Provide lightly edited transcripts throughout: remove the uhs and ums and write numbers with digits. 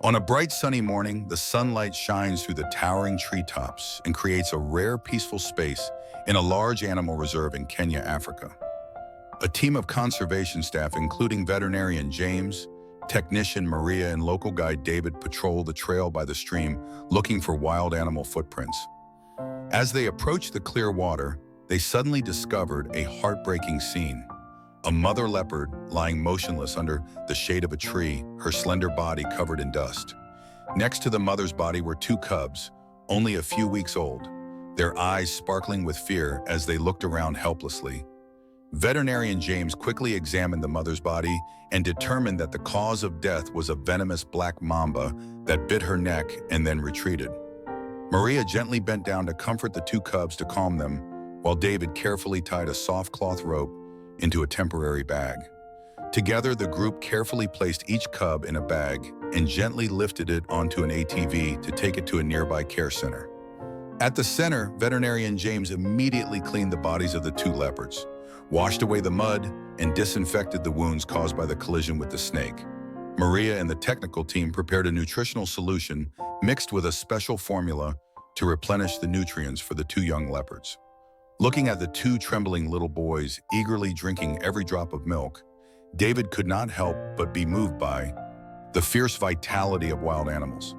On a bright sunny morning, the sunlight shines through the towering treetops and creates a rare, peaceful space in a large animal reserve in Kenya, Africa. A team of conservation staff, including veterinarian James, technician Maria, and local guide David, patrol the trail by the stream looking for wild animal footprints. As they approached the clear water, they suddenly discovered a heartbreaking scene. A mother leopard lying motionless under the shade of a tree, her slender body covered in dust. Next to the mother's body were two cubs, only a few weeks old, their eyes sparkling with fear as they looked around helplessly. Veterinarian James quickly examined the mother's body and determined that the cause of death was a venomous black mamba that bit her neck and then retreated. Maria gently bent down to comfort the two cubs to calm them, while David carefully tied a soft cloth rope into a temporary bag. Together, the group carefully placed each cub in a bag and gently lifted it onto an ATV to take it to a nearby care center. At the center, veterinarian James immediately cleaned the bodies of the two leopards, washed away the mud, and disinfected the wounds caused by the collision with the snake. Maria and the technical team prepared a nutritional solution mixed with a special formula to replenish the nutrients for the two young leopards. Looking at the two trembling little boys eagerly drinking every drop of milk, David could not help but be moved by the fierce vitality of wild animals.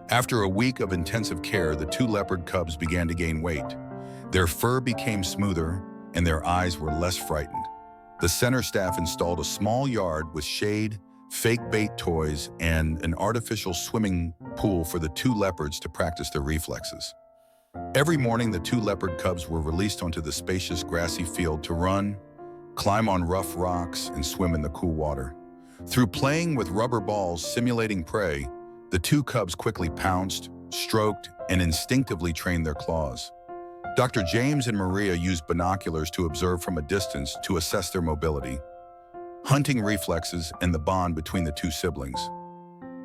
After a week of intensive care, the two leopard cubs began to gain weight. Their fur became smoother and their eyes were less frightened. The center staff installed a small yard with shade, fake bait toys, and an artificial swimming pool for the two leopards to practice their reflexes. Every morning, the two leopard cubs were released onto the spacious grassy field to run, climb on rough rocks, and swim in the cool water. Through playing with rubber balls simulating prey, the two cubs quickly pounced, stroked, and instinctively trained their claws. Dr. James and Maria used binoculars to observe from a distance to assess their mobility, hunting reflexes, and the bond between the two siblings.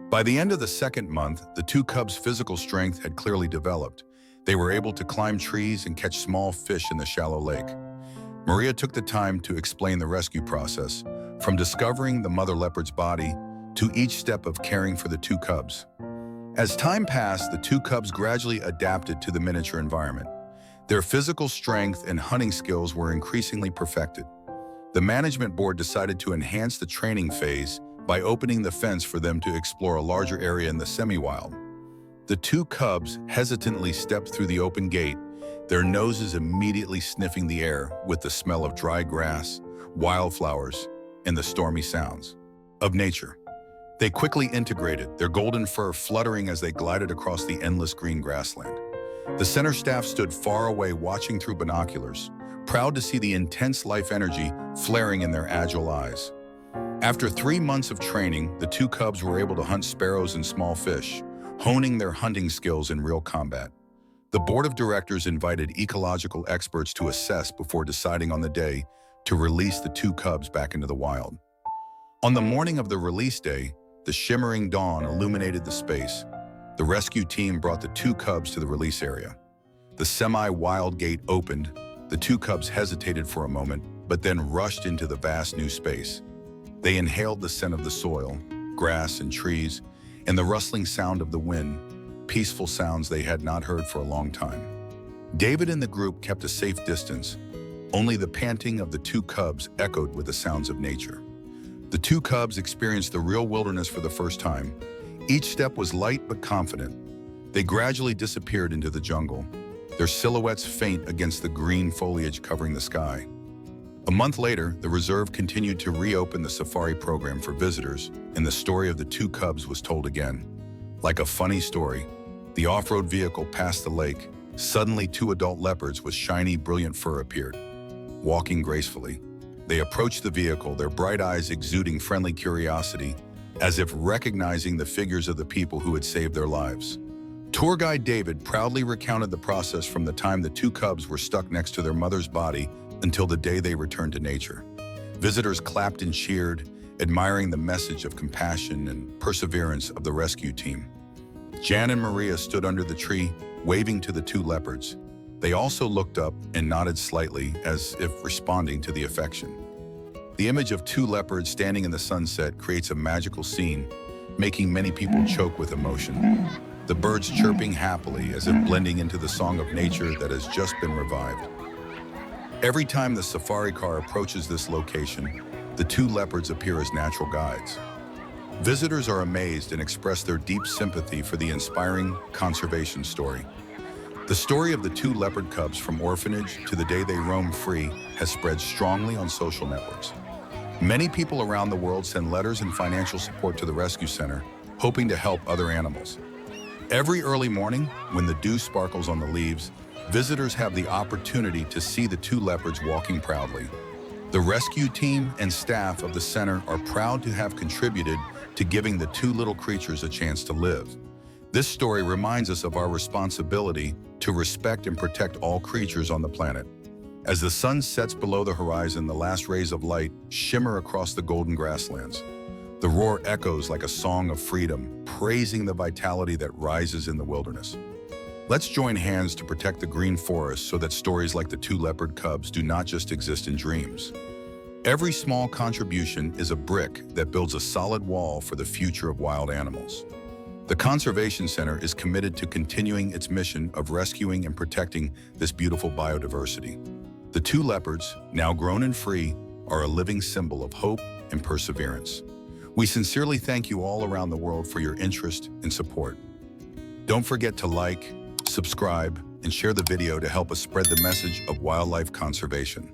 By the end of the second month, the two cubs' physical strength had clearly developed. They were able to climb trees and catch small fish in the shallow lake. Maria took the time to explain the rescue process, from discovering the mother leopard's body to each step of caring for the two cubs. As time passed, the two cubs gradually adapted to the miniature environment. Their physical strength and hunting skills were increasingly perfected. The management board decided to enhance the training phase by opening the fence for them to explore a larger area in the semi-wild. The two cubs hesitantly stepped through the open gate, their noses immediately sniffing the air with the smell of dry grass, wildflowers, and the stormy sounds of nature. They quickly integrated, their golden fur fluttering as they glided across the endless green grassland. The center staff stood far away watching through binoculars, proud to see the intense life energy flaring in their agile eyes. After 3 months of training, the two cubs were able to hunt sparrows and small fish, honing their hunting skills in real combat. The board of directors invited ecological experts to assess before deciding on the day to release the two cubs back into the wild. On the morning of the release day, the shimmering dawn illuminated the space. The rescue team brought the two cubs to the release area. The semi-wild gate opened. The two cubs hesitated for a moment, but then rushed into the vast new space. They inhaled the scent of the soil, grass, and trees, and the rustling sound of the wind, peaceful sounds they had not heard for a long time. David and the group kept a safe distance. Only the panting of the two cubs echoed with the sounds of nature. The two cubs experienced the real wilderness for the first time. Each step was light but confident. They gradually disappeared into the jungle, their silhouettes faint against the green foliage covering the sky. A month later, the reserve continued to reopen the safari program for visitors, and the story of the two cubs was told again. Like a funny story, the off-road vehicle passed the lake. Suddenly, two adult leopards with shiny, brilliant fur appeared. Walking gracefully, they approached the vehicle, their bright eyes exuding friendly curiosity, as if recognizing the figures of the people who had saved their lives. Tour guide David proudly recounted the process from the time the two cubs were stuck next to their mother's body until the day they returned to nature. Visitors clapped and cheered, admiring the message of compassion and perseverance of the rescue team. Jan and Maria stood under the tree, waving to the two leopards. They also looked up and nodded slightly, as if responding to the affection. The image of two leopards standing in the sunset creates a magical scene, making many people choke with emotion. The birds chirping happily as if blending into the song of nature that has just been revived. Every time the safari car approaches this location, the two leopards appear as natural guides. Visitors are amazed and express their deep sympathy for the inspiring conservation story. The story of the two leopard cubs from orphanage to the day they roam free has spread strongly on social networks. Many people around the world send letters and financial support to the rescue center, hoping to help other animals. Every early morning, when the dew sparkles on the leaves, visitors have the opportunity to see the two leopards walking proudly. The rescue team and staff of the center are proud to have contributed to giving the two little creatures a chance to live. This story reminds us of our responsibility to respect and protect all creatures on the planet. As the sun sets below the horizon, the last rays of light shimmer across the golden grasslands. The roar echoes like a song of freedom, praising the vitality that rises in the wilderness. Let's join hands to protect the green forest so that stories like the two leopard cubs do not just exist in dreams. Every small contribution is a brick that builds a solid wall for the future of wild animals. The Conservation Center is committed to continuing its mission of rescuing and protecting this beautiful biodiversity. The two leopards, now grown and free, are a living symbol of hope and perseverance. We sincerely thank you all around the world for your interest and support. Don't forget to like, subscribe, and share the video to help us spread the message of wildlife conservation.